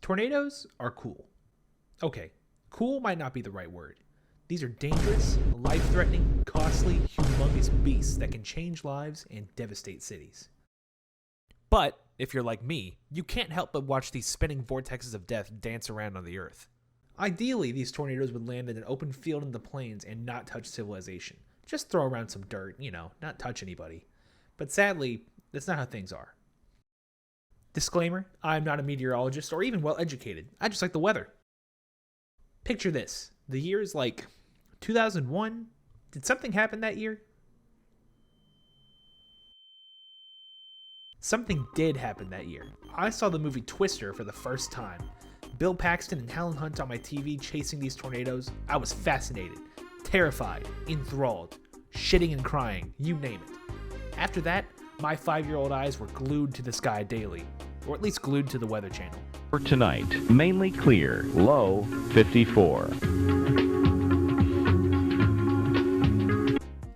Tornadoes are cool. Okay, cool might not be the right word. These are dangerous, life-threatening, costly, humongous beasts that can change lives and devastate cities. But, if you're like me, you can't help but watch these spinning vortexes of death dance around on the earth. Ideally, these tornadoes would land in an open field in the plains and not touch civilization. Just throw around some dirt, not touch anybody. But sadly, that's not how things are. Disclaimer, I'm not a meteorologist or even well educated. I just like the weather. Picture this. The year is like 2001. Did something happen that year? Something did happen that year. I saw the movie Twister for the first time. Bill Paxton and Helen Hunt on my TV chasing these tornadoes. I was fascinated, terrified, enthralled, shitting and crying, you name it. After that, my 5-year-old eyes were glued to the sky daily, or at least glued to the Weather Channel. For tonight, mainly clear, low 54.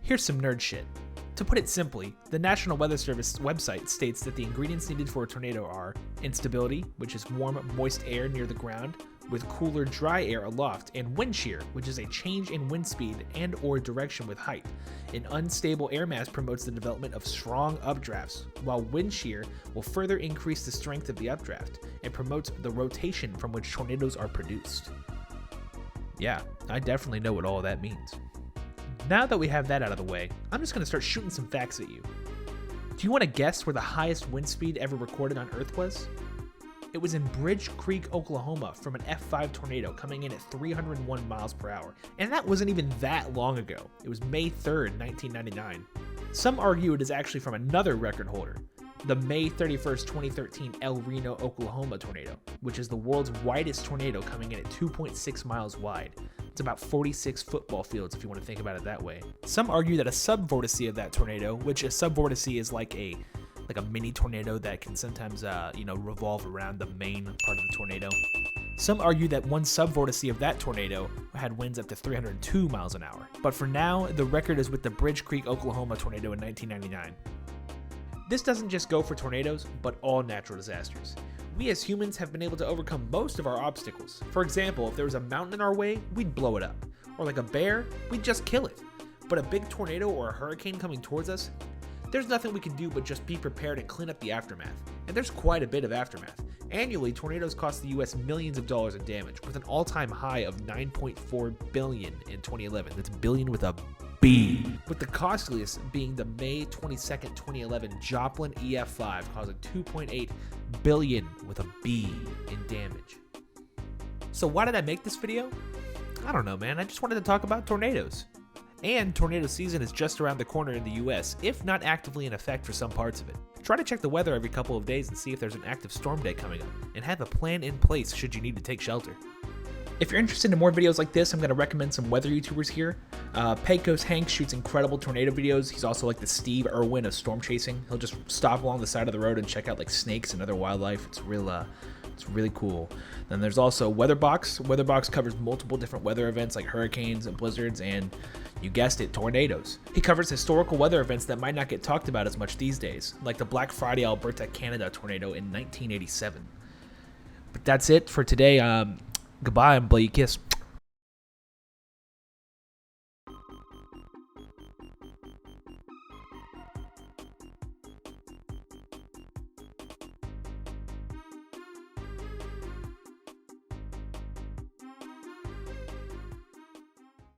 Here's some nerd shit. To put it simply, the National Weather Service website states that the ingredients needed for a tornado are instability, which is warm, moist air near the ground, with cooler, dry air aloft, and wind shear, which is a change in wind speed and or direction with height. An unstable air mass promotes the development of strong updrafts, while wind shear will further increase the strength of the updraft and promotes the rotation from which tornadoes are produced. Yeah, I definitely know what all that means. Now that we have that out of the way, I'm just going to start shooting some facts at you. Do you want to guess where the highest wind speed ever recorded on Earth was? It was in Bridge Creek, Oklahoma, from an F5 tornado coming in at 301 miles per hour. And that wasn't even that long ago. It was May 3rd, 1999. Some argue it is actually from another record holder, the May 31st, 2013 El Reno, Oklahoma tornado, which is the world's widest tornado coming in at 2.6 miles wide. It's about 46 football fields if you want to think about it that way. Some argue that a subvortice of that tornado, which a subvortice is like a mini tornado that can sometimes revolve around the main part of the tornado. Some argue that one subvortice of that tornado had winds up to 302 miles an hour. But for now, the record is with the Bridge Creek, Oklahoma tornado in 1999. This doesn't just go for tornadoes, but all natural disasters. We as humans have been able to overcome most of our obstacles. For example, if there was a mountain in our way, we'd blow it up. Or like a bear, we'd just kill it. But a big tornado or a hurricane coming towards us, there's nothing we can do but just be prepared and clean up the aftermath. And there's quite a bit of aftermath. Annually, tornadoes cost the US millions of dollars in damage, with an all-time high of $9.4 billion in 2011. That's billion with a B. With the costliest being the May 22nd, 2011 Joplin EF5, causing $2.8 billion with a B in damage. So why did I make this video? I don't know, man. I just wanted to talk about tornadoes. And tornado season is just around the corner in the US, if not actively in effect for some parts of it. Try to check the weather every couple of days and see if there's an active storm day coming up, and have a plan in place should you need to take shelter. If you're interested in more videos like this, I'm going to recommend some weather YouTubers here. Pecos Hank shoots incredible tornado videos. He's also like the Steve Irwin of storm chasing. He'll just stop along the side of the road and check out like snakes and other wildlife. It's really cool. Then there's also Weatherbox. Weatherbox covers multiple different weather events like hurricanes and blizzards and, you guessed it, tornadoes. He covers historical weather events that might not get talked about as much these days, like the Black Friday Alberta, Canada tornado in 1987. But that's it for today. Goodbye and blow you kiss.